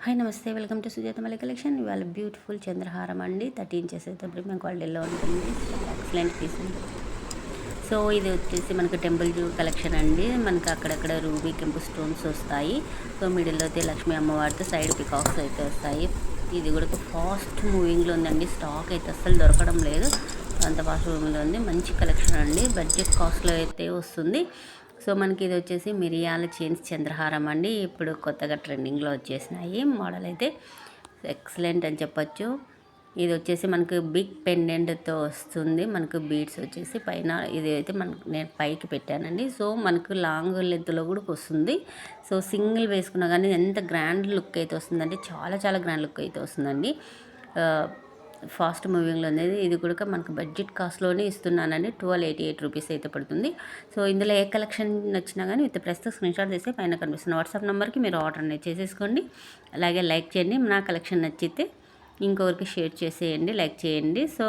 Hi నమస్తే, welcome to Sujatha Malli collection. ఇవాళ beautiful చంద్రహారం అండి. 13 ఇంచెస్ అయితే ప్రీమియం క్వాలిటీలో ఉంటుంది. ఎక్సలెంట్ పీస్ ఉంది. సో ఇది వచ్చేసి మనకు టెంపుల్ జూ కలెక్షన్ అండి. మనకు అక్కడక్కడ రూబీ కెంపు స్టోన్స్ వస్తాయి. సో మిడిల్లో అయితే లక్ష్మీ అమ్మవారితో సైడ్ పికాక్స్ అయితే వస్తాయి. ఇది కూడా ఫాస్ట్ మూవింగ్లో ఉందండి. స్టాక్ అయితే అస్సలు దొరకడం లేదు, అంత ఫాస్ట్ మూవింగ్లో ఉంది. మంచి కలెక్షన్ అండి. బడ్జెట్ కాస్ట్లో అయితే వస్తుంది. సో మనకి ఇది వచ్చేసి మిరియాల చైన్స్ చంద్రహారం అండి. ఇప్పుడు కొత్తగా ట్రెండింగ్లో వచ్చేసినాయి. మోడల్ అయితే ఎక్సలెంట్ అని చెప్పొచ్చు. ఇది వచ్చేసి మనకు బిగ్ పెండెంట్తో వస్తుంది. మనకు బీడ్స్ వచ్చేసి పైన ఇది అయితే నేను పైకి పెట్టానండి. సో మనకు లాంగ్ లెంత్లో కూడా వస్తుంది. సో సింగిల్ వేసుకున్నా కానీ ఎంత గ్రాండ్ లుక్ అయితే వస్తుందండి. చాలా చాలా గ్రాండ్ లుక్ అయితే వస్తుందండి. ఫాస్ట్ మూవింగ్లో అనేది ఇది కూడా మనకు బడ్జెట్ కాస్ట్లోనే ఇస్తున్నానండి. 1288 రూపీస్ అయితే పడుతుంది. సో ఇందులో ఏ కలెక్షన్ నచ్చినా కానీ విత్ ప్రస్తుతం స్క్రీన్షాట్ చేసి పైన కనిపిస్తున్న వాట్సాప్ నెంబర్కి మీరు ఆర్డర్ అనేది చేసేసుకోండి. అలాగే లైక్ చేయండి. నా కలెక్షన్ నచ్చితే ఇంకొకరికి షేర్ చేసేయండి, లైక్ చేయండి. సో